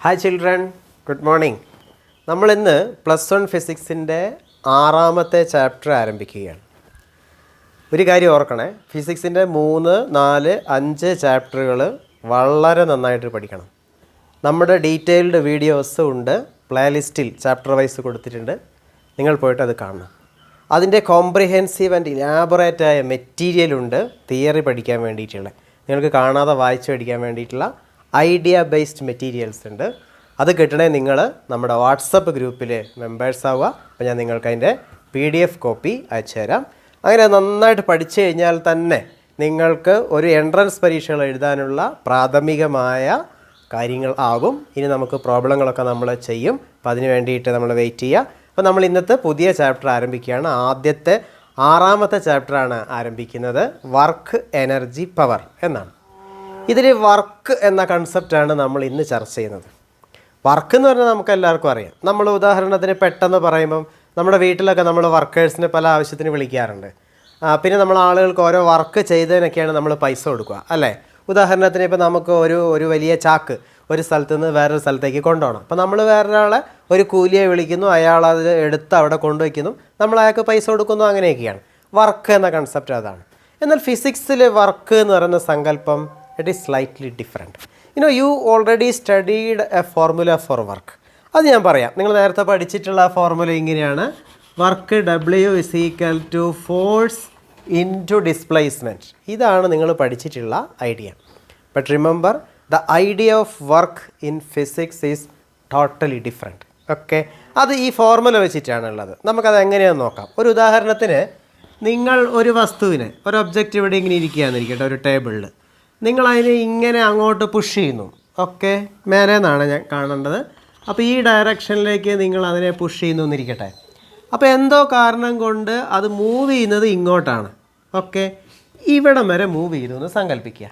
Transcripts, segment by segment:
Hi children, good morning. നമ്മൾ ഇന്ന് +1 ഫിസിക്സിൻ്റെ 6ാമത്തെ chapter ആരംഭിക്കുകയാണ്. ഒരു കാര്യം ഓർക്കണേ, ഫിസിക്സിൻ്റെ 3, 4, 5 ചാപ്റ്ററുകൾ വളരെ നന്നായിട്ട് പഠിക്കണം. നമ്മുടെ ഡീറ്റെയിൽഡ് വീഡിയോസ് ഉണ്ട്, പ്ലേലിസ്റ്റിൽ ചാപ്റ്റർ വൈസ് കൊടുത്തിട്ടുണ്ട്. നിങ്ങൾ പോയിട്ട് അത് കാണണം. അതിൻ്റെ കോംപ്രിഹെൻസീവ് ആൻഡ് ഇലാബറേറ്റായ മെറ്റീരിയൽ ഉണ്ട്, തിയറി പഠിക്കാൻ വേണ്ടിയിട്ടുള്ള, നിങ്ങൾക്ക് കാണാതെ വായിച്ച് പഠിക്കാൻ വേണ്ടിയിട്ടുള്ള ഐഡിയ ബേസ്ഡ് മെറ്റീരിയൽസ് ഉണ്ട്. അത് കിട്ടണേ നിങ്ങൾ നമ്മുടെ വാട്സപ്പ് ഗ്രൂപ്പിൽ മെമ്പേഴ്സ് ആവുക. അപ്പോൾ ഞാൻ നിങ്ങൾക്ക് അതിൻ്റെ PDF കോപ്പി അയച്ചു തരാം. അങ്ങനെ നന്നായിട്ട് പഠിച്ചു കഴിഞ്ഞാൽ തന്നെ നിങ്ങൾക്ക് ഒരു എൻട്രൻസ് പരീക്ഷകൾ എഴുതാനുള്ള പ്രാഥമികമായ കാര്യങ്ങൾ ആകും. ഇനി നമുക്ക് പ്രോബ്ലങ്ങളൊക്കെ നമ്മൾ ചെയ്യും. അപ്പോൾ അതിന് വേണ്ടിയിട്ട് നമ്മൾ വെയിറ്റ് ചെയ്യുക. അപ്പോൾ നമ്മൾ ഇന്നത്തെ പുതിയ ചാപ്റ്റർ ആരംഭിക്കുകയാണ്. ആദ്യത്തെ 6ാമത്തെ ചാപ്റ്ററാണ് ആരംഭിക്കുന്നത്. വർക്ക്, എനർജി, പവർ എന്നാണ്. ഇതിൽ വർക്ക് എന്ന കൺസെപ്റ്റാണ് നമ്മൾ ഇന്ന് ചർച്ച ചെയ്യുന്നത്. വർക്ക് എന്ന് പറഞ്ഞാൽ നമുക്ക് എല്ലാവർക്കും അറിയാം. നമ്മൾ ഉദാഹരണത്തിന് പെട്ടെന്ന് പറയുമ്പം നമ്മുടെ വീട്ടിലൊക്കെ നമ്മൾ വർക്കേഴ്സിനെ പല ആവശ്യത്തിന് വിളിക്കാറുണ്ട്. പിന്നെ നമ്മൾ ആളുകൾക്ക് ഓരോ വർക്ക് ചെയ്തതിനൊക്കെയാണ് നമ്മൾ പൈസ കൊടുക്കുക, അല്ലേ? ഉദാഹരണത്തിന് ഇപ്പോൾ നമുക്ക് ഒരു വലിയ ചാക്ക് ഒരു സ്ഥലത്ത് നിന്ന് വേറൊരു സ്ഥലത്തേക്ക് കൊണ്ടുപോകണം. അപ്പോൾ നമ്മൾ വേറൊരാളെ ഒരു കൂലിയെ വിളിക്കുന്നു, അയാൾ അത് എടുത്ത് അവിടെ കൊണ്ടുവയ്ക്കുന്നു, നമ്മൾ അയാൾക്ക് പൈസ കൊടുക്കുന്നു, അങ്ങനെയൊക്കെയാണ് വർക്ക് എന്ന കൺസെപ്റ്റ്. അതാണ്. എന്നാൽ ഫിസിക്സിൽ വർക്ക് എന്ന് പറയുന്ന സങ്കല്പം it is slightly different. You already studied a formula for work. അത് ഞാൻ പറയാം. നിങ്ങൾ നേരത്തെ പഠിച്ചിട്ടുള്ള ഫോർമുല ഇങ്ങനെയാണ്: work W = force into displacement. ഇതാണ് നിങ്ങൾ പഠിച്ചിട്ടുള്ള idea. But remember, the idea of work in physics is totally different. Okay, അത് ഈ ഫോർമുല വെച്ചിട്ടാണുള്ളത്. നമുക്കത് എങ്ങനെയാണെന്ന് നോക്കാം. ഒരു ഉദാഹരണത്തിന്, നിങ്ങൾ ഒരു വസ്തുവിനെ, ഒരു ഒബ്ജക്റ്റ് ഇവിടെ ഇങ്ങനെ ഇരിക്കുകയാണെന്നിരിക്കട്ടെ, ഒരു ടേബിളിൽ. നിങ്ങളതിനെ ഇങ്ങനെ അങ്ങോട്ട് പുഷ് ചെയ്യുന്നു. ഓക്കെ, മേലെ നിന്നാണ് ഞാൻ കാണേണ്ടത്. അപ്പോൾ ഈ ഡയറക്ഷനിലേക്ക് നിങ്ങൾ അതിനെ പുഷ് ചെയ്യുന്നു എന്നിരിക്കട്ടെ. അപ്പോൾ എന്തോ കാരണം കൊണ്ട് അത് മൂവ് ചെയ്യുന്നത് ഇങ്ങോട്ടാണ്. ഓക്കെ, ഇവിടം വരെ മൂവ് ചെയ്തു എന്ന് സങ്കല്പിക്കുക.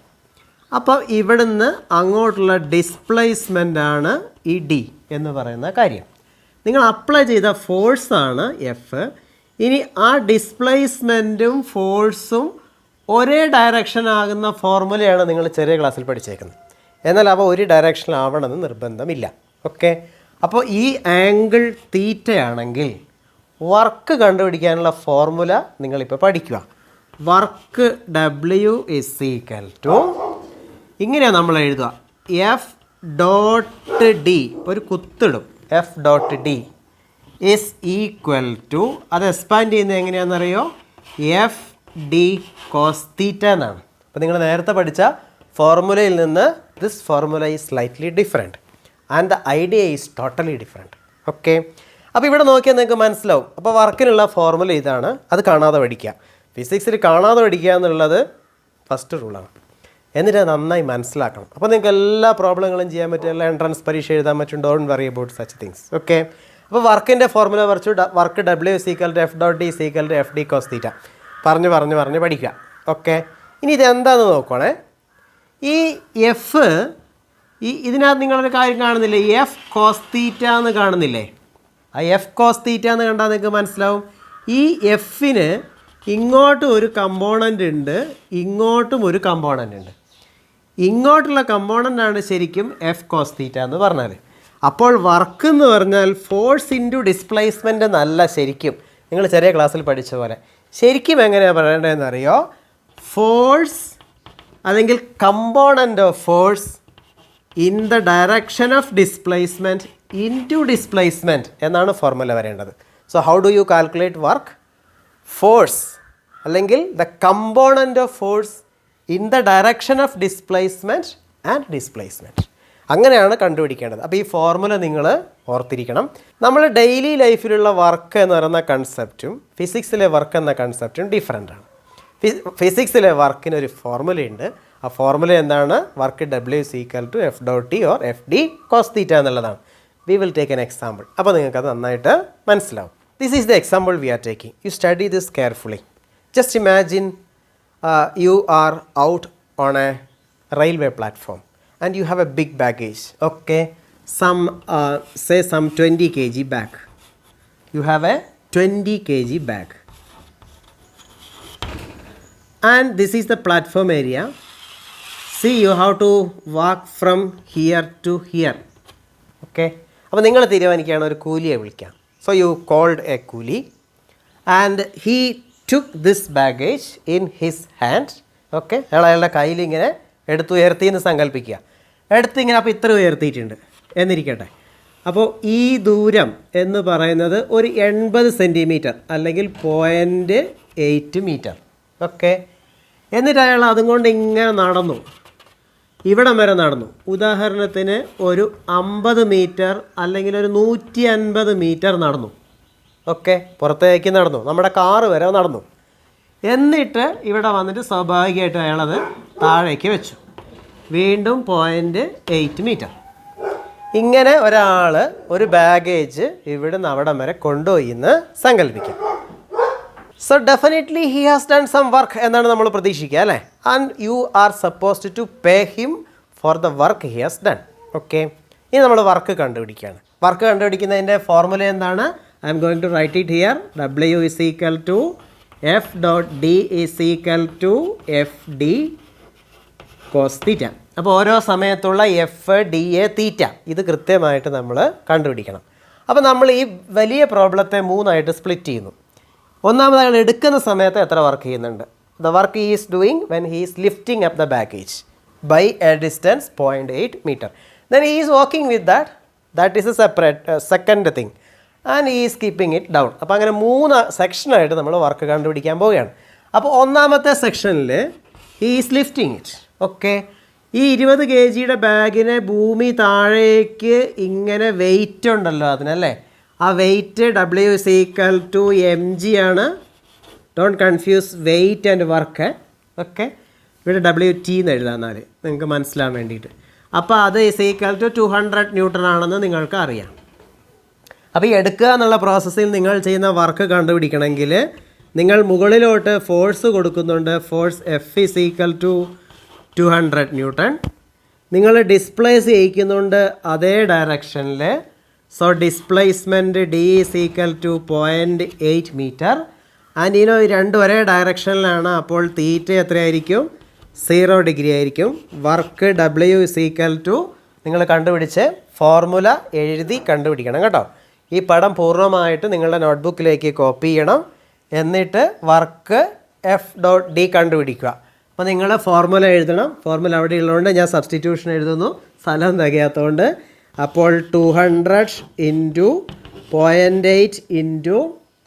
അപ്പോൾ ഇവിടുന്ന് അങ്ങോട്ടുള്ള ഡിസ്പ്ലേസ്മെൻ്റാണ് ഈ D എന്ന് പറയുന്ന കാര്യം. നിങ്ങൾ അപ്ലൈ ചെയ്ത ഫോഴ്സാണ് F. ഇനി ആ ഡിസ്പ്ലേസ്മെൻറ്റും ഫോഴ്സും ഒരേ ഡയറക്ഷൻ ആകുന്ന ഫോർമുലയാണ് നിങ്ങൾ ചെറിയ ക്ലാസ്സിൽ പഠിച്ചേക്കുന്നത്. എന്നാൽ അവ ഒരു ഡയറക്ഷനിലാവണമെന്ന് നിർബന്ധമില്ല. ഓക്കെ, അപ്പോൾ ഈ ആംഗിൾ തീറ്റയാണെങ്കിൽ വർക്ക് കണ്ടുപിടിക്കാനുള്ള ഫോർമുല നിങ്ങളിപ്പോൾ പഠിക്കുക. വർക്ക് W = ഇങ്ങനെയാണ് നമ്മൾ എഴുതുക: F.D, ഒരു കുത്തിടും, F.D = അത് എക്സ്പാൻഡ് ചെയ്യുന്നത് എങ്ങനെയാണെന്നറിയോ? FD cos θ എന്നാണ്. അപ്പോൾ നിങ്ങൾ നേരത്തെ പഠിച്ച ഫോർമുലയിൽ നിന്ന് this formula is slightly different and the idea is totally different. Okay, അപ്പോൾ ഇവിടെ നോക്കിയാൽ നിങ്ങൾക്ക് മനസ്സിലാവും. അപ്പോൾ വർക്കിനുള്ള ഫോർമുല ഇതാണ്. അത് കാണാതെ പഠിക്കുക. ഫിസിക്സിൽ കാണാതെ പഠിക്കുക എന്നുള്ളത് ഫസ്റ്റ് റൂളാണ്. എന്നിട്ട് നന്നായി മനസ്സിലാക്കണം. അപ്പോൾ നിങ്ങൾക്ക് എല്ലാ പ്രോബ്ലങ്ങളും ചെയ്യാൻ പറ്റും, എല്ലാ എൻട്രൻസ് പരീക്ഷ എഴുതാൻ പറ്റും. Don't worry about such things. Okay, അപ്പോൾ വർക്കിൻ്റെ ഫോർമുല കുറച്ചു. Work W = F.D = FD cos θ പറഞ്ഞ് പഠിക്കുക. ഓക്കെ, ഇനി ഇതെന്താണെന്ന് നോക്കുകയാണേ. ഈ എഫ്, ഇതിനകത്ത് നിങ്ങളൊരു കാര്യം കാണുന്നില്ലേ? F cos θ എന്ന് കാണുന്നില്ലേ? ആ F cos θ എന്ന് കണ്ടാൽ നിങ്ങൾക്ക് മനസ്സിലാവും. ഈ എഫിന് ഇങ്ങോട്ടും ഒരു കമ്പോണൻ്റ് ഉണ്ട്, ഇങ്ങോട്ടും ഒരു കമ്പോണൻ്റ് ഉണ്ട്. ഇങ്ങോട്ടുള്ള കമ്പോണൻ്റാണ് ശരിക്കും F cos θ എന്ന് പറഞ്ഞാൽ. അപ്പോൾ വർക്ക് എന്ന് പറഞ്ഞാൽ ഫോഴ്സ് ഇൻറ്റു ഡിസ്പ്ലേസ്മെൻ്റ് എന്നല്ല ശരിക്കും. നിങ്ങൾ ചെറിയ ക്ലാസ്സിൽ പഠിച്ച പോലെ ശരിക്കും എങ്ങനെയാണ് പറയേണ്ടതെന്ന് അറിയോ? ഫോഴ്സ് അല്ലെങ്കിൽ component of force in the direction of displacement into displacement എന്നാണ് ഫോർമുല വരേണ്ടത്. So how do you calculate work? Force അല്ലെങ്കിൽ the component of force in the direction of displacement and displacement. അങ്ങനെയാണ് കണ്ടുപിടിക്കേണ്ടത്. അപ്പോൾ ഈ ഫോർമുല നിങ്ങൾ ഓർത്തിരിക്കണം. നമ്മൾ ഡെയിലി ലൈഫിലുള്ള വർക്ക് എന്ന് പറയുന്ന കൺസെപ്റ്റും ഫിസിക്സിലെ വർക്ക് എന്ന കൺസെപ്റ്റും ഡിഫറെൻ്റ് ആണ്. ഫിസിക്സിലെ വർക്കിനൊരു ഫോർമുലയുണ്ട്. ആ ഫോർമുല എന്താണ്? Work W = F.T or FD cos θ എന്നുള്ളതാണ്. We will take an example. അപ്പോൾ നിങ്ങൾക്കത് നന്നായിട്ട് മനസ്സിലാവും. This is the example V are taking. You study this carefully. Just imagine you are out on a railway platform and you have a big baggage. Okay, say some 20 kg bag. You have a 20 kg bag and this is the platform area. See, you have to walk from here to here. Okay, അപ്പോൾ നിങ്ങൾ തീരുമാനിക്കുകയാണ് ഒരു കൂലിയെ വിളിക്കാം. So you called A കൂലി and he took this baggage in his hand. Okay, അയാളുടെ കയ്യിൽ ഇങ്ങനെ എടുത്ത് ഉയർത്തിയെന്ന് സങ്കല്പിക്കുക. എടുത്തിങ്ങനെ അപ്പോൾ ഇത്ര ഉയർത്തിയിട്ടുണ്ട് എന്നിരിക്കട്ടെ. അപ്പോൾ ഈ ദൂരം എന്ന് പറയുന്നത് ഒരു 80 സെൻറ്റിമീറ്റർ അല്ലെങ്കിൽ 0.8 മീറ്റർ. ഓക്കെ, എന്നിട്ട് അയാൾ അതും കൊണ്ട് ഇങ്ങനെ നടന്നു, ഇവിടം വരെ നടന്നു. ഉദാഹരണത്തിന് ഒരു 50 മീറ്റർ അല്ലെങ്കിൽ ഒരു 150 മീറ്റർ നടന്നു. ഓക്കെ, പുറത്തേക്ക് നടന്നു, നമ്മുടെ കാറ് വരെ നടന്നു. എന്നിട്ട് ഇവിടെ വന്നിട്ട് സ്വാഭാവികമായിട്ട് അയാളത് താഴേക്ക് വെച്ചു. വീണ്ടും 0.8 മീറ്റർ. ഇങ്ങനെ ഒരാൾ ഒരു ബാഗേജ് ഇവിടുന്ന് അവിടം വരെ കൊണ്ടുപോയി എന്ന് സങ്കല്പിക്കാം. So definitely he has done some work എന്നാണ് നമ്മൾ പ്രതീക്ഷിക്കുക അല്ലേ. And you are supposed to pay him for the work he has done. Okay, ഇനി നമ്മൾ വർക്ക് കണ്ടുപിടിക്കുകയാണ്. വർക്ക് കണ്ടുപിടിക്കുന്നതിൻ്റെ ഫോർമുല എന്താണ്? I'm going to write it here. W is equal to F.D is equal to FD cos തീറ്റ. അപ്പോൾ ഓരോ സമയത്തുള്ള FDA തീറ്റ ഇത് കൃത്യമായിട്ട് നമ്മൾ കണ്ടുപിടിക്കണം. അപ്പോൾ നമ്മൾ ഈ വലിയ പ്രോബ്ലത്തെ 3ആയിട്ട് സ്പ്ലിറ്റ് ചെയ്യുന്നു. ഒന്നാമത് അയാൾ എടുക്കുന്ന സമയത്ത് എത്ര വർക്ക് ചെയ്യുന്നുണ്ട്? The work he is doing when he is lifting up the baggage by a distance 0.8 metre. Then he is walking with that is a separate second thing and he is keeping it down. അപ്പോൾ അങ്ങനെ 3 സെക്ഷനായിട്ട് നമ്മൾ work കണ്ടുപിടിക്കാൻ പോവുകയാണ്. അപ്പോൾ ഒന്നാമത്തെ സെക്ഷനിൽ he is lifting it. Okay, ഈ 20 kg ബാഗിനെ ഭൂമി താഴേക്ക് ഇങ്ങനെ വെയിറ്റ് ഉണ്ടല്ലോ അതിനല്ലേ, ആ weight W is equal to mg ആണ്. Don't confuse weight and work. Okay, ഇവിടെ WT എന്ന് എഴുതാന്നാൽ നിങ്ങൾക്ക് മനസ്സിലാൻ വേണ്ടിയിട്ട്. അപ്പോൾ അത് is equal to 200 ന്യൂട്ടൺ ആണെന്ന് നിങ്ങൾക്ക് അറിയാം. അപ്പോൾ ഈ എടുക്കുക എന്നുള്ള പ്രോസസ്സിൽ നിങ്ങൾ ചെയ്യുന്ന വർക്ക് കണ്ടുപിടിക്കണമെങ്കിൽ നിങ്ങൾ മുകളിലോട്ട് ഫോഴ്സ് കൊടുക്കുന്നുണ്ട്. Force F is equal to 200 newton. നിങ്ങൾ ഡിസ്പ്ലേസ് ചെയ്യിക്കുന്നുണ്ട് അതേ ഡയറക്ഷനിൽ. So displacement D is equal to 0.8 metre. And ഇതിനോ രണ്ടും ഒരേ ഡയറക്ഷനിലാണ്. അപ്പോൾ തീറ്റ എത്രയായിരിക്കും? 0 ഡിഗ്രി ആയിരിക്കും. Work W is equal to നിങ്ങൾ കണ്ടുപിടിച്ച് ഫോർമുല എഴുതി കണ്ടുപിടിക്കണം കേട്ടോ. ഈ പടം പൂർണ്ണമായിട്ട് നിങ്ങളുടെ നോട്ട്ബുക്കിലേക്ക് കോപ്പി ചെയ്യണം. എന്നിട്ട് വർക്ക് F.D കണ്ടുപിടിക്കുക. അപ്പോൾ നിങ്ങൾ ഫോർമുല എഴുതണം. ഫോർമുല അവിടെ ഉള്ളതുകൊണ്ട് ഞാൻ സബ്സ്റ്റിറ്റ്യൂഷൻ എഴുതുന്നു, സ്ഥലം തികയാത്തതുകൊണ്ട്. അപ്പോൾ 200 into 0.8 into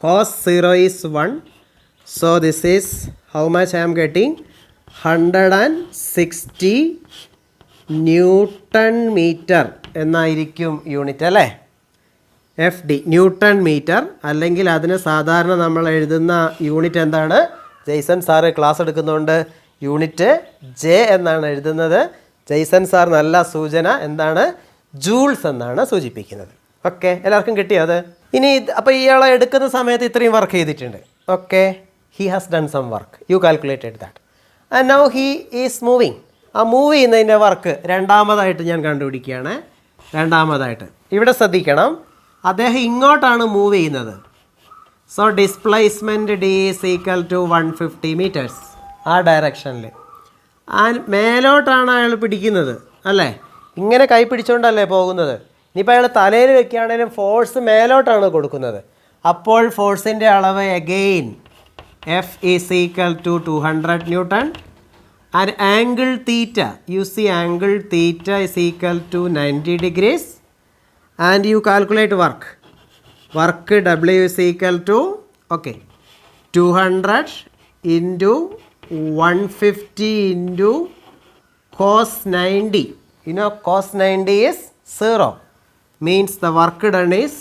cos 0 is 1. So this is how much I am getting? 160 newton metre എന്നായിരിക്കും യൂണിറ്റ് അല്ലേ. FD newton metre. അല്ലെങ്കിൽ അതിന് സാധാരണ നമ്മൾ എഴുതുന്ന യൂണിറ്റ് എന്താണ്? ജെയ്സൺ സാറ് ക്ലാസ് എടുക്കുന്നതുകൊണ്ട് യൂണിറ്റ് J എന്നാണ് എഴുതുന്നത്. ജെയ്സൺ സാർ നല്ല സൂചന എന്താണ്? ജൂൾസ് എന്നാണ് സൂചിപ്പിക്കുന്നത്. ഓക്കെ, എല്ലാവർക്കും കിട്ടിയോ അത്? ഇനി അപ്പോൾ ഇയാളെ എടുക്കുന്ന സമയത്ത് ഇത്രയും വർക്ക് ചെയ്തിട്ടുണ്ട്. Okay, he has done some work. You calculated that and now he is moving. ആ മൂവ് ചെയ്യുന്നതിൻ്റെ വർക്ക് രണ്ടാമതായിട്ട് ഞാൻ കണ്ടുപിടിക്കുകയാണ്. രണ്ടാമതായിട്ട് ഇവിടെ ശ്രദ്ധിക്കണം, അദ്ദേഹം ഇങ്ങോട്ടാണ് മൂവ് ചെയ്യുന്നത്. So displacement D is equal to 150 metres ആ ഡയറക്ഷനിൽ. ആൻഡ് മേലോട്ടാണ് അയാൾ പിടിക്കുന്നത് അല്ലേ, ഇങ്ങനെ കൈ പിടിച്ചുകൊണ്ടല്ലേ പോകുന്നത്. ഇനിയിപ്പോൾ അയാൾ തലയിൽ വെക്കുകയാണെങ്കിലും ഫോഴ്സ് മേലോട്ടാണ് കൊടുക്കുന്നത്. അപ്പോൾ ഫോഴ്സിൻ്റെ അളവ് again F is equal to 200 newton. And angle theta, you see angle theta is equal to 90 degrees. And you calculate work. Work W is equal to 200 into 150 into cos 90. You know cos 90 is 0. Means the work done is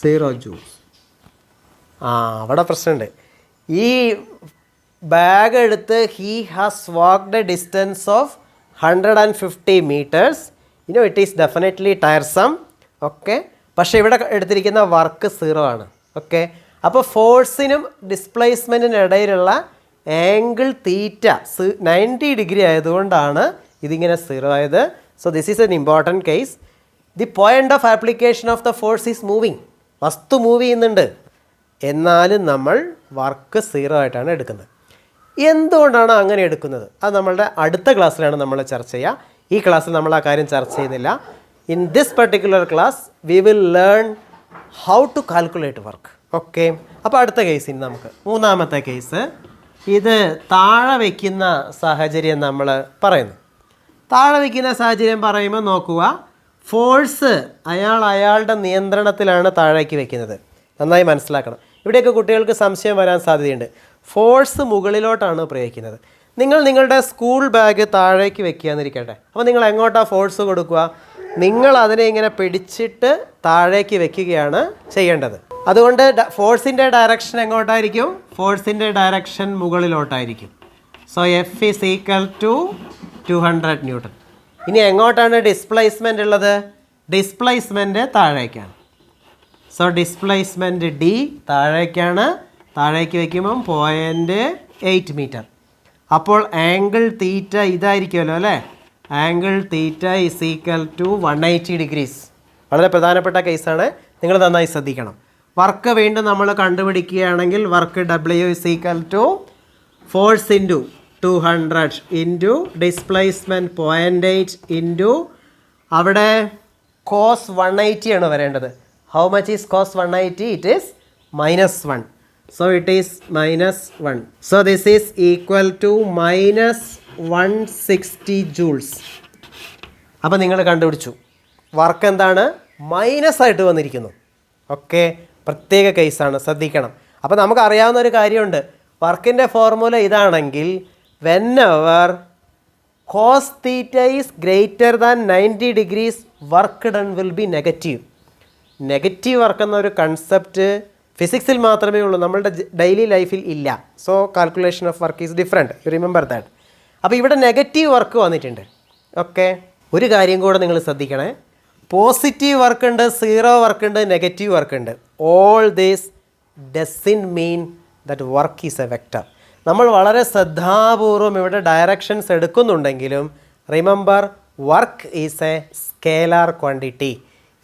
0 joules. അവിടെ പ്രശ്നമുണ്ട്. ഈ bag എടുത്ത് he has walked a distance of 150 meters. It is definitely ടയർസം. Okay, പക്ഷേ ഇവിടെ എടുത്തിരിക്കുന്ന work 0 ആണ്. Okay, അപ്പോൾ ഫോഴ്സിനും ഡിസ്പ്ലേസ്മെൻറ്റിനും ഇടയിലുള്ള ആംഗിൾ തീറ്റ 90 ഡിഗ്രി ആയതുകൊണ്ടാണ് ഇതിങ്ങനെ 0 ആയത്. So this is an important case. The point of application of the force is moving. വസ്തു മൂവ് ചെയ്യുന്നുണ്ട്, എന്നാലും നമ്മൾ വർക്ക് 0 ആയിട്ടാണ് എടുക്കുന്നത്. എന്തുകൊണ്ടാണ് അങ്ങനെ എടുക്കുന്നത്? അത് നമ്മളുടെ അടുത്ത ക്ലാസ്സിലാണ് നമ്മൾ ചർച്ച ചെയ്യുക. ഈ ക്ലാസ്സിൽ നമ്മൾ ആ കാര്യം ചർച്ച ചെയ്യുന്നില്ല. In this particular class we will learn how to calculate work. Okay, അപ്പോൾ അടുത്ത കേസിന് നമുക്ക് മൂന്നാമത്തെ കേസ്, ഇത് താഴെ വയ്ക്കുന്ന സാഹചര്യം നമ്മൾ പറയുന്നു. താഴെ വയ്ക്കുന്ന സാഹചര്യം പറയുമ്പോൾ നോക്കുക, ഫോഴ്സ് അയാളുടെ നിയന്ത്രണത്തിലാണ് താഴേക്ക് വയ്ക്കുന്നത്. നന്നായി മനസ്സിലാക്കണം. ഇവിടെയൊക്കെ കുട്ടികൾക്ക് സംശയം വരാൻ സാധ്യതയുണ്ട്. ഫോഴ്സ് മുകളിലോട്ടാണ് പ്രയോഗിക്കുന്നത്. നിങ്ങൾ നിങ്ങളുടെ സ്കൂൾ ബാഗ് താഴേക്ക് വെക്കുക എന്നിരിക്കട്ടെ. അപ്പോൾ നിങ്ങൾ എങ്ങോട്ടാണ് ഫോഴ്സ് കൊടുക്കുക? നിങ്ങൾ അതിനെ ഇങ്ങനെ പിടിച്ചിട്ട് താഴേക്ക് വെക്കുകയാണ് ചെയ്യേണ്ടത്. അതുകൊണ്ട് ഫോഴ്സിൻ്റെ ഡയറക്ഷൻ എങ്ങോട്ടായിരിക്കും? ഫോഴ്സിൻ്റെ ഡയറക്ഷൻ മുകളിലോട്ടായിരിക്കും. So F is equal to 200 newton. ഇനി എങ്ങോട്ടാണ് ഡിസ്പ്ലേസ്മെൻ്റ് ഉള്ളത്? ഡിസ്പ്ലേസ്മെൻറ്റ് താഴേക്കാണ്. സോ ഡിസ്പ്ലേസ്മെൻറ്റ് ഡി താഴേക്കാണ്. താഴേക്ക് വയ്ക്കുമ്പം 0.8 മീറ്റർ. അപ്പോൾ ആംഗിൾ തീറ്റ ഇതായിരിക്കുമല്ലോ അല്ലേ? Angle theta is equal to 180 degrees. വളരെ പ്രധാനപ്പെട്ട കേസാണ്, നിങ്ങൾ നന്നായി ശ്രദ്ധിക്കണം. വർക്ക് വീണ്ടും നമ്മൾ കണ്ടുപിടിക്കുകയാണെങ്കിൽ work W is equal to force into 200 into displacement 0.8 into അവിടെ കോസ് 180 ആണ് വരേണ്ടത്. How much is cos 180? It is -1. So it is -1. So this is equal to -160 joules. അപ്പോൾ നിങ്ങൾ കണ്ടുപിടിച്ചു വർക്ക് എന്താണ്? മൈനസായിട്ട് വന്നിരിക്കുന്നു. ഓക്കെ, പ്രത്യേക കേസാണ്, ശ്രദ്ധിക്കണം. അപ്പോൾ നമുക്ക് അറിയാവുന്ന ഒരു കാര്യമുണ്ട്, വർക്കിൻ്റെ ഫോർമുല ഇതാണെങ്കിൽ whenever cos theta is greater than 90 degrees work done will be negative. Negative work എന്നൊരു കൺസെപ്റ്റ് ഫിസിക്സിൽ മാത്രമേ ഉള്ളൂ, നമ്മളുടെ ഡെയിലി ലൈഫിൽ ഇല്ല. So calculation of work is different, you remember that. അപ്പോൾ ഇവിടെ നെഗറ്റീവ് വർക്ക് വന്നിട്ടുണ്ട്. ഓക്കെ, ഒരു കാര്യം കൂടെ നിങ്ങൾ ശ്രദ്ധിക്കണേ, പോസിറ്റീവ് വർക്ക് ഉണ്ട്, സീറോ വർക്ക് ഉണ്ട്, നെഗറ്റീവ് വർക്ക് ഉണ്ട്. All these doesn't mean that work is a vector. നമ്മൾ വളരെ ശ്രദ്ധാപൂർവം ഇവിടെ ഡയറക്ഷൻസ് എടുക്കുന്നുണ്ടെങ്കിലും remember work is a scalar quantity.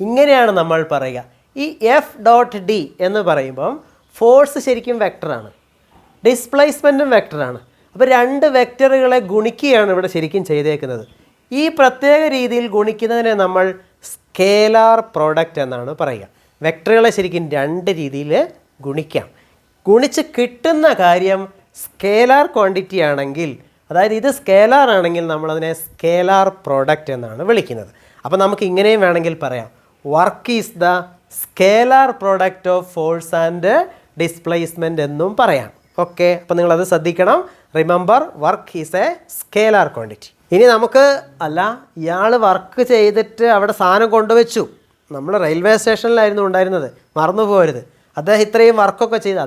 ഇങ്ങനെയാണ് നമ്മൾ പറയുക. ഈ F.D എന്ന് പറയുമ്പം ഫോഴ്സ് ശരിക്കും വെക്ടറാണ്, ഡിസ്പ്ലേസ്മെൻറ്റും വെക്ടറാണ്. അപ്പോൾ രണ്ട് വെക്ടറുകളെ ഗുണിക്കുകയാണ് ഇവിടെ ശരിക്കും ചെയ്തേക്കുന്നത്. ഈ പ്രത്യേക രീതിയിൽ ഗുണിക്കുന്നതിനെ നമ്മൾ സ്കേലാർ പ്രോഡക്റ്റ് എന്നാണ് പറയുക. വെക്ടറുകളെ ശരിക്കും രണ്ട് രീതിയിൽ ഗുണിക്കാം. ഗുണിച്ച് കിട്ടുന്ന കാര്യം സ്കേലാർ ക്വാണ്ടിറ്റി ആണെങ്കിൽ, അതായത് ഇത് സ്കേലാർ ആണെങ്കിൽ നമ്മളതിനെ സ്കേലാർ പ്രോഡക്റ്റ് എന്നാണ് വിളിക്കുന്നത്. അപ്പോൾ നമുക്ക് ഇങ്ങനെയും വേണമെങ്കിൽ പറയാം, work is the scalar product of force and displacement എന്നും പറയാം. ഓക്കെ, അപ്പോൾ നിങ്ങളത് ശ്രദ്ധിക്കണം. Remember work is a scalar quantity. ഇനി നമുക്ക് അല്ല, ഇയാൾ വർക്ക് ചെയ്തിട്ട് അവിടെ സാധനം കൊണ്ടുവച്ചു. നമ്മൾ റെയിൽവേ സ്റ്റേഷനിലായിരുന്നു ഉണ്ടായിരുന്നത്, മറന്നു പോകരുത്. അദ്ദേഹം ഇത്രയും വർക്കൊക്കെ ചെയ്ത്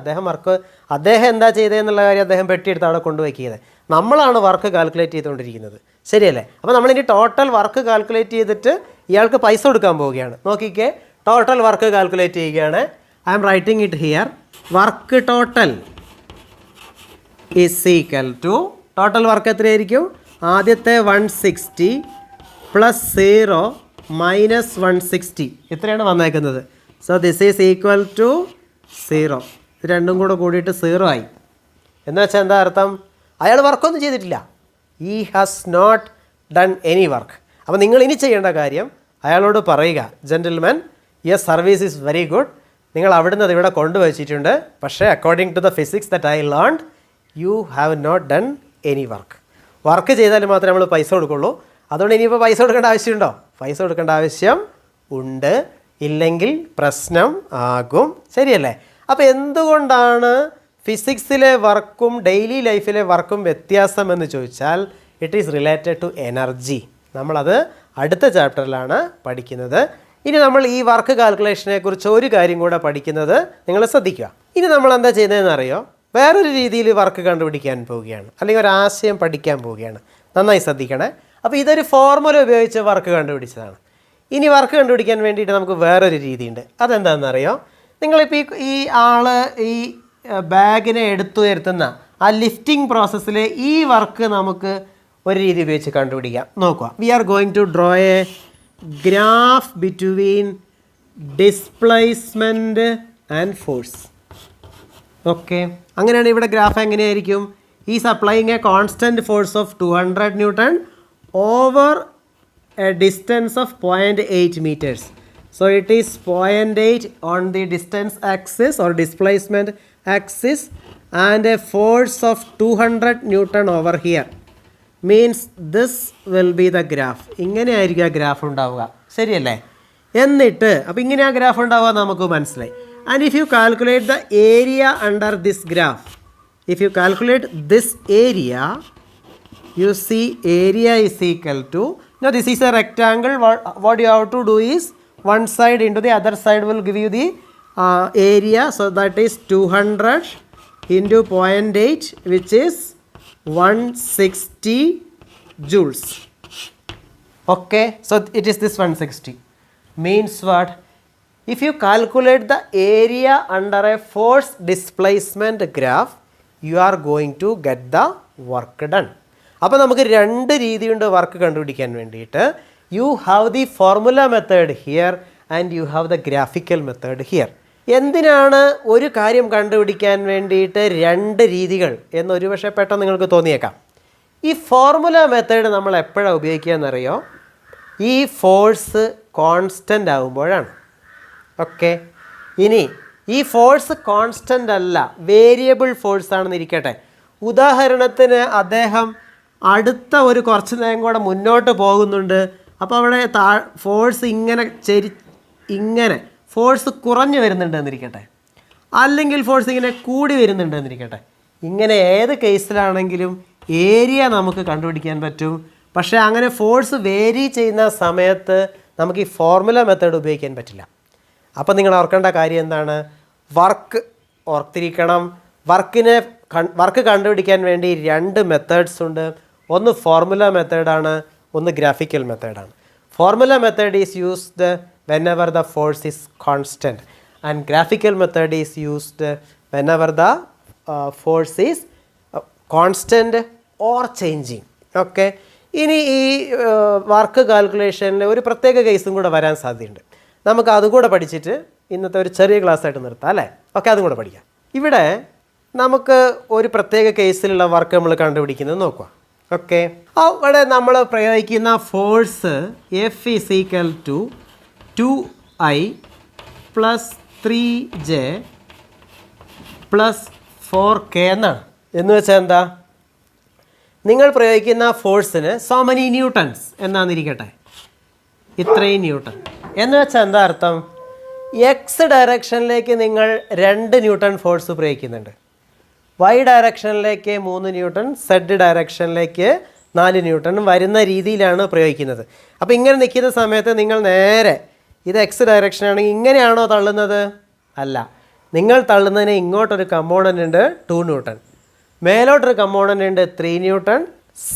അദ്ദേഹം എന്താ ചെയ്തതെന്നുള്ള കാര്യം അദ്ദേഹം പെട്ടിയെടുത്ത് അവിടെ കൊണ്ടുവയ്ക്കുന്നത്. നമ്മളാണ് വർക്ക് കാൽക്കുലേറ്റ് ചെയ്തുകൊണ്ടിരിക്കുന്നത്, ശരിയല്ലേ? അപ്പോൾ നമ്മളിനി ടോട്ടൽ വർക്ക് കാൽക്കുലേറ്റ് ചെയ്തിട്ട് ഇയാൾക്ക് പൈസ കൊടുക്കാൻ പോവുകയാണ്. നോക്കിക്കേ, ടോട്ടൽ വർക്ക് കാൽക്കുലേറ്റ് ചെയ്യുകയാണ്. I am writing it here. Work total is equal to, total work എത്രയായിരിക്കും? ആദ്യത്തെ 160 പ്ലസ് 0 മൈനസ് 160 ഇത്രയാണ് വന്നേക്കുന്നത്. So this is equal to 0. ഇത് രണ്ടും കൂടെ കൂടിയിട്ട് 0 ആയി. എന്ന് വെച്ചാൽ എന്താ അർത്ഥം? അയാൾ വർക്കൊന്നും ചെയ്തിട്ടില്ല. He has not done any work. അപ്പോൾ നിങ്ങൾ ഇനി ചെയ്യേണ്ട കാര്യം അയാളോട് പറയുക, gentleman, yes service is very good, നിങ്ങൾ അവിടുന്ന് അത് ഇവിടെ കൊണ്ടുവച്ചിട്ടുണ്ട്, പക്ഷേ according to the physics that I learned you have not done any work. Work ചെയ്താൽ മാത്രമേ നമ്മൾ പൈസ കൊടുക്കുള്ളൂ. അതുകൊണ്ട് ഇനിയിപ്പോൾ പൈസ കൊടുക്കേണ്ട ആവശ്യമുണ്ടോ? പൈസ കൊടുക്കേണ്ട ആവശ്യം ഉണ്ട്, ഇല്ലെങ്കിൽ പ്രശ്നം ആകും, ശരിയല്ലേ? അപ്പോൾ എന്തുകൊണ്ടാണ് ഫിസിക്സിലെ വർക്കും ഡെയിലി ലൈഫിലെ വർക്കും വ്യത്യാസം എന്ന് ചോദിച്ചാൽ it is related to energy. നമ്മളത് അടുത്ത ചാപ്റ്ററിലാണ് പഠിക്കുന്നത്. ഇനി നമ്മൾ ഈ വർക്ക് കാൽക്കുലേഷനെ കുറിച്ച് ഒരു കാര്യം കൂടെ പഠിക്കുന്നത് നിങ്ങൾ ശ്രദ്ധിക്കുക. ഇനി നമ്മൾ എന്താ ചെയ്യുന്നതെന്ന് അറിയോ? വേറൊരു രീതിയിൽ വർക്ക് കണ്ടുപിടിക്കാൻ പോവുകയാണ്, അല്ലെങ്കിൽ ഒരു ആശയം പഠിക്കാൻ പോവുകയാണ്. നന്നായി ശ്രദ്ധിക്കണേ. അപ്പോൾ ഇതൊരു ഫോർമുല ഉപയോഗിച്ച് വർക്ക് കണ്ടുപിടിച്ചതാണ്. ഇനി വർക്ക് കണ്ടുപിടിക്കാൻ വേണ്ടിയിട്ട് നമുക്ക് വേറൊരു രീതിയുണ്ട്. അതെന്താണെന്നറിയോ? നിങ്ങളിപ്പോൾ ഈ ആള് ഈ ബാഗിനെ എടുത്തുയർത്തുന്ന ആ ലിഫ്റ്റിംഗ് പ്രോസസ്സിൽ ഈ വർക്ക് നമുക്ക് ഒരു രീതി ഉപയോഗിച്ച് കണ്ടുപിടിക്കാം. നോക്കുക, we are going to draw a graph between displacement and force. Okay, അങ്ങനെയാണ് ഇവിടെ ഗ്രാഫ് എങ്ങനെയായിരിക്കും? Is applying a constant force of 200 newton over a distance of 0.8 meters. So it is 0.8 on the distance axis or displacement axis and a force of 200 Newton over here. Means this will be the graph. ഇങ്ങനെ ആയിരിക്കും ആ graph ഉണ്ടാവുക, ശരിയല്ലേ? എന്നിട്ട് അപ്പോൾ ഇങ്ങനെ ആ graph ഉണ്ടാവുക നമുക്ക് മനസ്സിലായി. And if you calculate the area under this graph, if you calculate this area, you see area is equal to, now this is a rectangle, what you have to do is one side into the other side will give you the area, so that is 200 into 0.8 which is 160 joules. Okay, so it is this 160. Means what? If you calculate the area under a force displacement graph, you are going to get the work done. അപ്പോൾ നമുക്ക് രണ്ട് രീതിയുണ്ട് work കണ്ടുപിടിക്കാൻ വേണ്ടിയിട്ട്. You have the formula method here and you have the graphical method here. എന്തിനാണ് ഒരു കാര്യം കണ്ടുപിടിക്കാൻ വേണ്ടിയിട്ട് രണ്ട് രീതികൾ എന്നൊരു പക്ഷേ പെട്ടെന്ന് നിങ്ങൾക്ക് തോന്നിയേക്കാം. ഈ ഫോർമുല മെത്തേഡ് നമ്മൾ എപ്പോഴാണ് ഉപയോഗിക്കുക എന്നറിയോ? ഈ ഫോഴ്സ് കോൺസ്റ്റൻ്റ് ആകുമ്പോഴാണ്. ഓക്കെ, ഇനി ഈ ഫോഴ്സ് കോൺസ്റ്റൻ്റ് അല്ല, വേരിയബിൾ ഫോഴ്സ് ആണെന്ന് ഇരിക്കട്ടെ. ഉദാഹരണത്തിന് അദ്ദേഹം അടുത്ത ഒരു കുറച്ച് നേരം കൂടെ മുന്നോട്ട് പോകുന്നുണ്ട്, അപ്പോൾ അവിടെ ഫോഴ്സ് ഇങ്ങനെ ഫോഴ്സ് കുറഞ്ഞു വരുന്നുണ്ട് എന്നിരിക്കട്ടെ, അല്ലെങ്കിൽ ഫോഴ്സ് ഇങ്ങനെ കൂടി വരുന്നുണ്ട് എന്നിരിക്കട്ടെ. ഇങ്ങനെ ഏത് കേസിലാണെങ്കിലും ഏരിയ നമുക്ക് കണ്ടുപിടിക്കാൻ പറ്റും. പക്ഷേ അങ്ങനെ ഫോഴ്സ് വേരി ചെയ്യുന്ന സമയത്ത് നമുക്ക് ഈ ഫോർമുല മെത്തേഡ് ഉപയോഗിക്കാൻ പറ്റില്ല. അപ്പോൾ നിങ്ങൾ ഓർക്കേണ്ട കാര്യം എന്താണ്? വർക്ക് ഓർത്തിരിക്കണം. വർക്ക് കണ്ടുപിടിക്കാൻ വേണ്ടി രണ്ട് മെത്തേഡ്സ് ഉണ്ട്. ഒന്ന് ഫോർമുല മെത്തേഡാണ്, ഒന്ന് ഗ്രാഫിക്കൽ മെത്തേഡാണ്. Formula method is used whenever the force is constant and graphical method is used whenever the force is constant or changing. Okay, ഇനി ഈ വർക്ക് കാൽക്കുലേഷനിൽ ഒരു പ്രത്യേക കേസും കൂടെ വരാൻ സാധ്യതയുണ്ട്. നമുക്ക് അതും കൂടെ പഠിച്ചിട്ട് ഇന്നത്തെ ഒരു ചെറിയ ക്ലാസ് ആയിട്ട് നിർത്താം അല്ലേ? ഓക്കെ, അതും കൂടെ പഠിക്കാം. ഇവിടെ നമുക്ക് ഒരു പ്രത്യേക കേസിലുള്ള വർക്ക് നമ്മൾ കണ്ടുപിടിക്കുന്നത് നോക്കുക. ഓക്കെ, അവിടെ നമ്മൾ പ്രയോഗിക്കുന്ന force F is equal to 2i plus 3j plus 4k എന്നാണ്. എന്ന് വെച്ചാൽ എന്താ? നിങ്ങൾ പ്രയോഗിക്കുന്ന ഫോഴ്സിന് സോ മെനി ന്യൂട്ടൺസ് എന്നാന്നിരിക്കട്ടെ, ഇത്രയും ന്യൂട്ടൺ. എന്ന് വെച്ചാൽ എന്താ അർത്ഥം? എക്സ് ഡയറക്ഷനിലേക്ക് നിങ്ങൾ 2 ന്യൂട്ടൺ ഫോഴ്സ് പ്രയോഗിക്കുന്നുണ്ട്, വൈ ഡയറക്ഷനിലേക്ക് 3 ന്യൂട്ടൺ, സെഡ് ഡയറക്ഷനിലേക്ക് 4 ന്യൂട്ടൺ വരുന്ന രീതിയിലാണ് പ്രയോഗിക്കുന്നത്. അപ്പോൾ ഇങ്ങനെ നിൽക്കുന്ന സമയത്ത് നിങ്ങൾ നേരെ ഇത് എക്സ് ഡയറക്ഷൻ ആണെങ്കിൽ ഇങ്ങനെയാണോ തള്ളുന്നത്? അല്ല, നിങ്ങൾ തള്ളുന്നതിന് ഇങ്ങോട്ടൊരു കമ്പോണൻ്റ് ഉണ്ട് 2 ന്യൂട്ടൺ, മേലോട്ടൊരു കമ്പോണൻ്റ് ഉണ്ട് 3 ന്യൂട്ടൺ,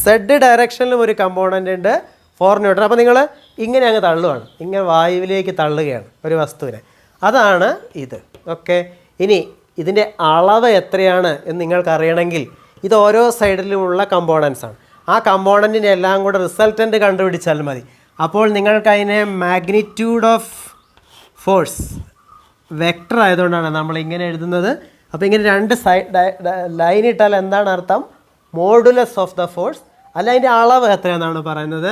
സെഡ് ഡയറക്ഷനിലും ഒരു കമ്പോണൻ്റ് ഉണ്ട് 4 ന്യൂട്ടൺ. അപ്പോൾ നിങ്ങൾ ഇങ്ങനെ അങ്ങ് തള്ളുകയാണ്, ഇങ്ങനെ വായുവിലേക്ക് തള്ളുകയാണ് ഒരു വസ്തുവിനെ. അതാണ് ഇത്. ഓക്കെ, ഇനി ഇതിൻ്റെ അളവ് എത്രയാണ് എന്ന് നിങ്ങൾക്ക് അറിയണമെങ്കിൽ ഇത് ഓരോ സൈഡിലുമുള്ള കമ്പോണൻസ് ആണ്. ആ കമ്പോണൻറ്റിനെ എല്ലാം കൂടെ റിസൾട്ടൻ്റ് കണ്ടുപിടിച്ചാൽ മതി. അപ്പോൾ നിങ്ങൾക്ക് അതിനെ മാഗ്നിറ്റ്യൂഡ് ഓഫ് ഫോഴ്സ് വെക്ടർ ആയതുകൊണ്ടാണ് നമ്മൾ ഇങ്ങനെ എഴുതുന്നത്. അപ്പോൾ ഇങ്ങനെ രണ്ട് ലൈൻ ഇട്ടാൽ എന്താണ് അർത്ഥം? മോഡുലസ് ഓഫ് ദ ഫോഴ്സ്, അല്ല അതിൻ്റെ അളവ് എത്രയാണെന്നാണ് പറയുന്നത്.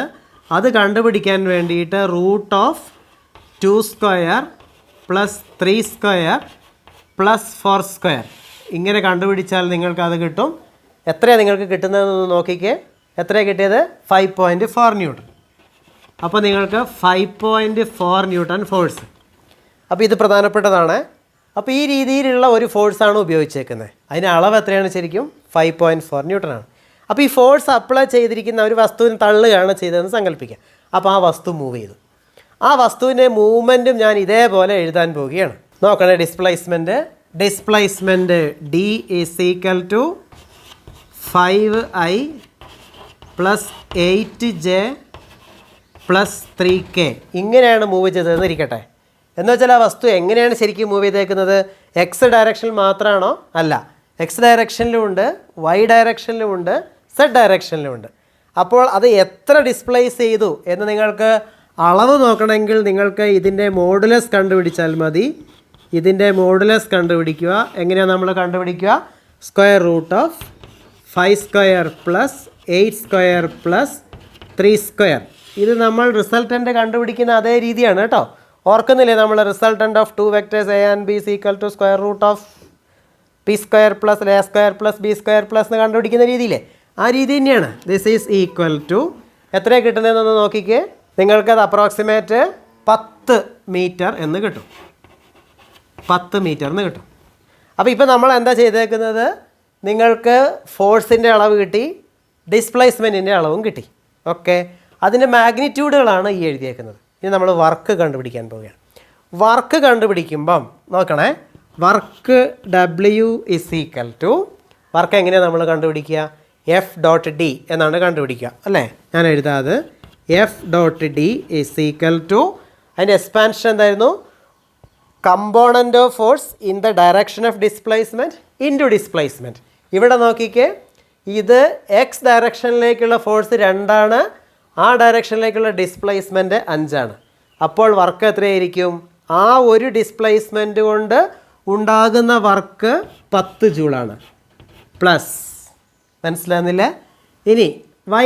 അത് കണ്ടുപിടിക്കാൻ വേണ്ടിയിട്ട് √2² പ്ലസ് 3² പ്ലസ് 4² ഇങ്ങനെ കണ്ടുപിടിച്ചാൽ നിങ്ങൾക്കത് കിട്ടും. എത്രയാണ് നിങ്ങൾക്ക് കിട്ടുന്നതെന്ന് നോക്കിക്കേ. എത്രയാണ് കിട്ടിയത്? 5.4 ന്യൂട്ടൺ. അപ്പോൾ നിങ്ങൾക്ക് 5.4 ന്യൂട്ടൺ ഫോഴ്സ്. അപ്പോൾ ഇത് പ്രധാനപ്പെട്ടതാണ്. അപ്പോൾ ഈ രീതിയിലുള്ള ഒരു ഫോഴ്സാണ് ഉപയോഗിച്ചേക്കുന്നത്. അതിൻ്റെ അളവ് എത്രയാണ്? ശരിക്കും 5.4 ന്യൂട്ടനാണ്. അപ്പോൾ ഈ ഫോഴ്സ് അപ്ലൈ ചെയ്തിരിക്കുന്ന ഒരു വസ്തുവിന് തള്ളുകയാണ് ചെയ്തതെന്ന് സങ്കല്പിക്കുക. അപ്പോൾ ആ വസ്തു മൂവ് ചെയ്തു. ആ വസ്തുവിൻ്റെ മൂവ്മെൻറ്റും ഞാൻ ഇതേപോലെ എഴുതാൻ പോവുകയാണ്. നോക്കണേ, displacement D is equal to 5i plus 8j plus 3k ഇങ്ങനെയാണ് മൂവ് ചെയ്തതെന്ന് ഇരിക്കട്ടെ. എന്ന് വെച്ചാൽ ആ വസ്തു എങ്ങനെയാണ് ശരിക്കും മൂവ് ചെയ്തേക്കുന്നത്? എക്സ് ഡയറക്ഷനിൽ മാത്രമാണോ? അല്ല, എക്സ് ഡയറക്ഷനിലുമുണ്ട്, വൈ ഡയറക്ഷനിലുമുണ്ട്, സെഡ് ഡയറക്ഷനിലുമുണ്ട്. അപ്പോൾ അത് എത്ര ഡിസ്പ്ലേസ് ചെയ്തു എന്ന് നിങ്ങൾക്ക് അളവ് നോക്കണമെങ്കിൽ നിങ്ങൾക്ക് ഇതിൻ്റെ മോഡുലസ് കണ്ടുപിടിച്ചാൽ മതി. ഇതിൻ്റെ മോഡുലസ് കണ്ടുപിടിക്കുക. എങ്ങനെയാണ് നമ്മൾ കണ്ടുപിടിക്കുക? √5² പ്ലസ് 8² പ്ലസ് 3² ഇത് നമ്മൾ റിസൾട്ടൻ്റ് കണ്ടുപിടിക്കുന്ന അതേ രീതിയാണ് കേട്ടോ. ഓർക്കുന്നില്ലേ നമ്മൾ resultant of 2 vectors A and B equal to square root of P square plus A square plus B square plus എന്ന് കണ്ടുപിടിക്കുന്ന രീതിയില്ലേ, ആ രീതി തന്നെയാണ്. ദിസ് ഈസ് ഈക്വൽ ടു എത്രയാണ് കിട്ടുന്നതെന്നൊന്ന് നോക്കിക്കേ. നിങ്ങൾക്കത് അപ്രോക്സിമേറ്റ് 10 മീറ്റർ എന്ന് കിട്ടും. 10 മീറ്റർ എന്ന് കിട്ടും. അപ്പോൾ ഇപ്പോൾ നമ്മൾ എന്താ ചെയ്തേക്കുന്നത്, നിങ്ങൾക്ക് ഫോഴ്സിൻ്റെ അളവ് കിട്ടി, ഡിസ്പ്ലേസ്മെൻറ്റിൻ്റെ അളവും കിട്ടി. ഓക്കെ, അതിൻ്റെ മാഗ്നിറ്റ്യൂഡുകളാണ് ഈ എഴുതിയേക്കുന്നത്. ഇനി നമ്മൾ വർക്ക് കണ്ടുപിടിക്കാൻ പോവുകയാണ്. വർക്ക് കണ്ടുപിടിക്കുമ്പം നോക്കണേ, work W is equal to, work എങ്ങനെയാണ് നമ്മൾ കണ്ടുപിടിക്കുക, എഫ് ഡോട്ട് ഡി എന്നാണ് കണ്ടുപിടിക്കുക അല്ലേ. ഞാൻ എഴുതാത് F dot D is equal to, അതിൻ്റെ എക്സ്പാൻഷൻ എന്തായിരുന്നു, component of force in the direction of displacement into displacement. ഇവിടെ നോക്കിക്കേ, ഇത് എക്സ് ഡയറക്ഷനിലേക്കുള്ള ഫോഴ്സ് 2ആണ്, ആ ഡയറക്ഷനിലേക്കുള്ള ഡിസ്പ്ലേസ്മെൻറ്റ് 5ആണ്. അപ്പോൾ വർക്ക് എത്രയായിരിക്കും, ആ ഒരു ഡിസ്പ്ലേസ്മെൻറ്റ് കൊണ്ട് ഉണ്ടാകുന്ന വർക്ക് 10 ജൂളാണ്. പ്ലസ്, മനസ്സിലാകുന്നില്ല. ഇനി വൈ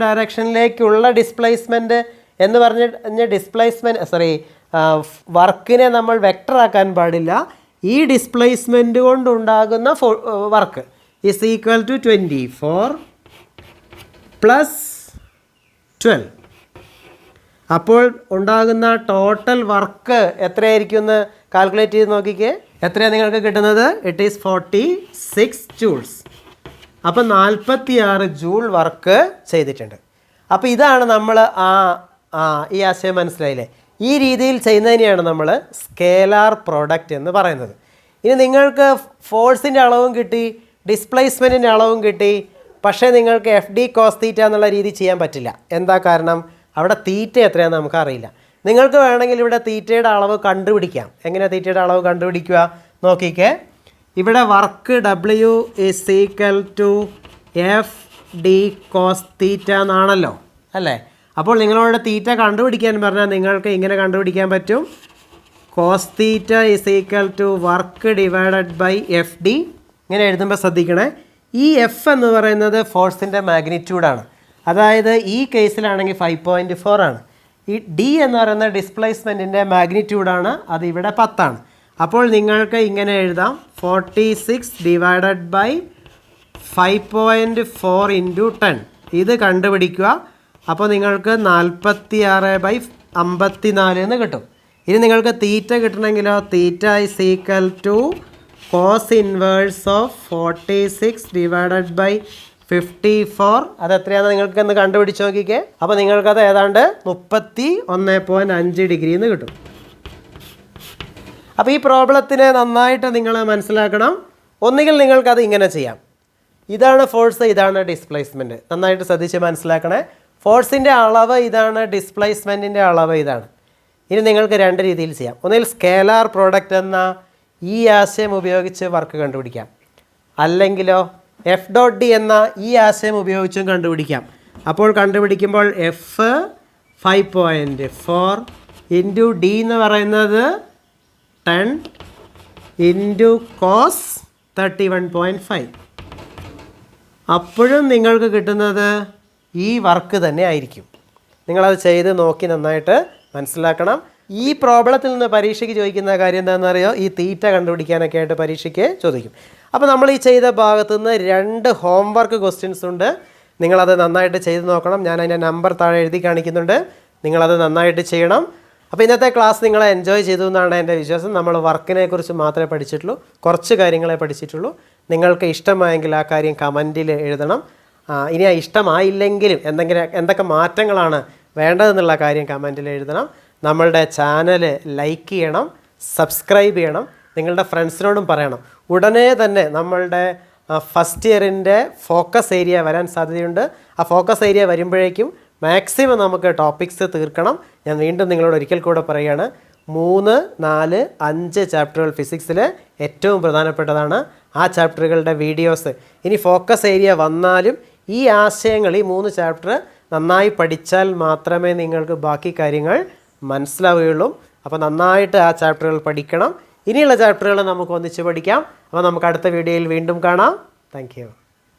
ഡയറക്ഷനിലേക്കുള്ള ഡിസ്പ്ലേസ്മെൻറ്റ് എന്ന് പറഞ്ഞ ഡിസ്പ്ലേസ്മെൻറ്റ് വർക്കിനെ നമ്മൾ വെക്ടറാക്കാൻ പാടില്ല. ഈ ഡിസ്പ്ലേസ്മെൻറ്റ് കൊണ്ടുണ്ടാകുന്ന work is equal to 24 plus 12. അപ്പോൾ ഉണ്ടാകുന്ന ടോട്ടൽ വർക്ക് എത്രയായിരിക്കും എന്ന് കാൽക്കുലേറ്റ് ചെയ്ത് നോക്കിക്കേ. എത്രയാണ് നിങ്ങൾക്ക് കിട്ടുന്നത്, ഇറ്റ് ഈസ് 46 ജൂൾസ്. അപ്പോൾ 46 ജൂൾ വർക്ക് ചെയ്തിട്ടുണ്ട്. അപ്പോൾ ഇതാണ് നമ്മൾ ഈ ആശയം മനസ്സിലായില്ലേ. ഈ രീതിയിൽ ചെയ്യുന്നതിനെയാണ് നമ്മൾ സ്കേലാർ പ്രോഡക്റ്റ് എന്ന് പറയുന്നത്. ഇനി നിങ്ങൾക്ക് ഫോഴ്സിൻ്റെ അളവും കിട്ടി, ഡിസ്പ്ലേസ്മെൻറ്റിൻ്റെ അളവും കിട്ടി, പക്ഷേ നിങ്ങൾക്ക് എഫ് ഡി കോസ് തീറ്റ എന്നുള്ള രീതി ചെയ്യാൻ പറ്റില്ല. എന്താ കാരണം, അവിടെ തീറ്റ എത്രയാണെന്ന് നമുക്കറിയില്ല. നിങ്ങൾക്ക് വേണമെങ്കിൽ ഇവിടെ തീറ്റയുടെ അളവ് കണ്ടുപിടിക്കാം. എങ്ങനെയാണ് തീറ്റയുടെ അളവ് കണ്ടുപിടിക്കുക നോക്കിക്കേ. ഇവിടെ work W is equal to F D cos theta എന്നാണല്ലോ അല്ലേ. അപ്പോൾ നിങ്ങളോട് തീറ്റ കണ്ടുപിടിക്കാൻ പറഞ്ഞാൽ നിങ്ങൾക്ക് ഇങ്ങനെ കണ്ടുപിടിക്കാൻ പറ്റും, cos theta is equal to work divided by F D. ഇങ്ങനെ എഴുതുമ്പോൾ ശ്രദ്ധിക്കണേ, ഈ എഫ് എന്ന് പറയുന്നത് ഫോഴ്സിൻ്റെ മാഗ്നിറ്റ്യൂഡാണ്. അതായത് ഈ കേസിലാണെങ്കിൽ 5.4 ആണ്. ഈ ഡി എന്ന് പറയുന്ന ഡിസ്പ്ലേസ്മെൻറ്റിൻ്റെ മാഗ്നിറ്റ്യൂഡാണ്, അത് ഇവിടെ 10 ആണ്. അപ്പോൾ നിങ്ങൾക്ക് ഇങ്ങനെ എഴുതാം, 46 ഡിവൈഡഡ് ബൈ 5.4 ഇൻറ്റു 10. ഇത് കണ്ടുപിടിക്കുക. അപ്പോൾ നിങ്ങൾക്ക് 46/54 എന്ന് കിട്ടും. ഇനി നിങ്ങൾക്ക് തീറ്റ കിട്ടണമെങ്കിലോ, theta is equal to cos inverse of 46 divided by 54. അതെത്രയാണെന്ന് നിങ്ങൾക്കൊന്ന് കണ്ടുപിടിച്ച് നോക്കിക്കേ. അപ്പോൾ നിങ്ങൾക്കത് ഏതാണ്ട് 31.5 ഡിഗ്രി എന്ന് കിട്ടും. അപ്പോൾ ഈ പ്രോബ്ലത്തിനെ നന്നായിട്ട് നിങ്ങൾ മനസ്സിലാക്കണം. ഒന്നുകിൽ നിങ്ങൾക്കത് ഇങ്ങനെ ചെയ്യാം, ഇതാണ് ഫോഴ്സ്, ഇതാണ് ഡിസ്പ്ലേസ്മെൻറ്റ്. നന്നായിട്ട് ശ്രദ്ധിച്ച് മനസ്സിലാക്കണേ. ഫോഴ്സിൻ്റെ അളവ് ഇതാണ്, ഡിസ്പ്ലേസ്മെൻറ്റിൻ്റെ അളവ് ഇതാണ്. ഇനി നിങ്ങൾക്ക് 2 രീതിയിൽ ചെയ്യാം. ഒന്നിൽ സ്കേലാർ പ്രോഡക്റ്റ് എന്ന ഈ ആശയം ഉപയോഗിച്ച് വർക്ക് കണ്ടുപിടിക്കാം, അല്ലെങ്കിലോ എഫ് ഡോട്ട് ഡി എന്ന ഈ ആശയം ഉപയോഗിച്ചും കണ്ടുപിടിക്കാം. അപ്പോൾ കണ്ടുപിടിക്കുമ്പോൾ എഫ് 5.4 ഇൻറ്റു ഡി എന്ന് പറയുന്നത് 10 ഇൻറ്റു കോസ് 31.5. അപ്പോഴും നിങ്ങൾക്ക് കിട്ടുന്നത് ഈ വർക്ക് തന്നെ ആയിരിക്കും. നിങ്ങളത് ചെയ്ത് നോക്കി നന്നായിട്ട് മനസ്സിലാക്കണം. ഈ പ്രോബ്ലത്തിൽ നിന്ന് പരീക്ഷയ്ക്ക് ചോദിക്കുന്ന കാര്യം എന്താണെന്ന് അറിയോ, ഈ തീറ്റ കണ്ടുപിടിക്കാനൊക്കെ ആയിട്ട് പരീക്ഷയ്ക്ക് ചോദിക്കും. അപ്പോൾ നമ്മൾ ഈ ചെയ്ത ഭാഗത്തു നിന്ന് 2 ഹോംവർക്ക് ക്വസ്റ്റ്യൻസ് ഉണ്ട്. നിങ്ങളത് നന്നായിട്ട് ചെയ്ത് നോക്കണം. ഞാൻ അതിൻ്റെ നമ്പർ താഴെ എഴുതി കാണിക്കുന്നുണ്ട്. നിങ്ങളത് നന്നായിട്ട് ചെയ്യണം. അപ്പോൾ ഇന്നത്തെ ക്ലാസ് നിങ്ങളെ എൻജോയ് ചെയ്തു എന്നാണ് എൻ്റെ വിശ്വാസം. നമ്മൾ വർക്കിനെ കുറിച്ച് മാത്രമേ പഠിച്ചിട്ടുള്ളൂ, കുറച്ച് കാര്യങ്ങളെ പഠിച്ചിട്ടുള്ളൂ. നിങ്ങൾക്ക് ഇഷ്ടമായെങ്കിൽ ആ കാര്യം കമൻറ്റിൽ എഴുതണം. ഇനി ആ ഇഷ്ടമായില്ലെങ്കിലും എന്തൊക്കെ മാറ്റങ്ങളാണ് വേണ്ടതെന്നുള്ള കാര്യം കമൻറ്റിൽ എഴുതണം. നമ്മളുടെ ചാനൽ ലൈക്ക് ചെയ്യണം, സബ്സ്ക്രൈബ് ചെയ്യണം, നിങ്ങളുടെ ഫ്രണ്ട്സിനോടും പറയണം. ഉടനെ തന്നെ നമ്മളുടെ ഫസ്റ്റ് ഇയറിൻ്റെ ഫോക്കസ് ഏരിയ വരാൻ സാധ്യതയുണ്ട്. ആ ഫോക്കസ് ഏരിയ വരുമ്പോഴേക്കും മാക്സിമം നമുക്ക് ടോപ്പിക്സ് തീർക്കണം. ഞാൻ വീണ്ടും നിങ്ങളോട് ഒരിക്കൽ കൂടെ പറയുകയാണ്, 3, 4, 5 ചാപ്റ്ററുകൾ ഫിസിക്സിൽ ഏറ്റവും പ്രധാനപ്പെട്ടതാണ്. ആ ചാപ്റ്ററുകളുടെ വീഡിയോസ് ഇനി ഫോക്കസ് ഏരിയ വന്നാലും ഈ ആശയങ്ങൾ, ഈ 3 ചാപ്റ്റർ നന്നായി പഠിച്ചാൽ മാത്രമേ നിങ്ങൾക്ക് ബാക്കി കാര്യങ്ങൾ മനസ്സിലാവുകയുള്ളൂ. അപ്പോൾ നന്നായിട്ട് ആ ചാപ്റ്ററുകൾ പഠിക്കണം. ഇനിയുള്ള ചാപ്റ്ററുകൾ നമുക്ക് ഒന്നിച്ച് പഠിക്കാം. അപ്പോൾ നമുക്ക് അടുത്ത വീഡിയോയിൽ വീണ്ടും കാണാം. Thank you.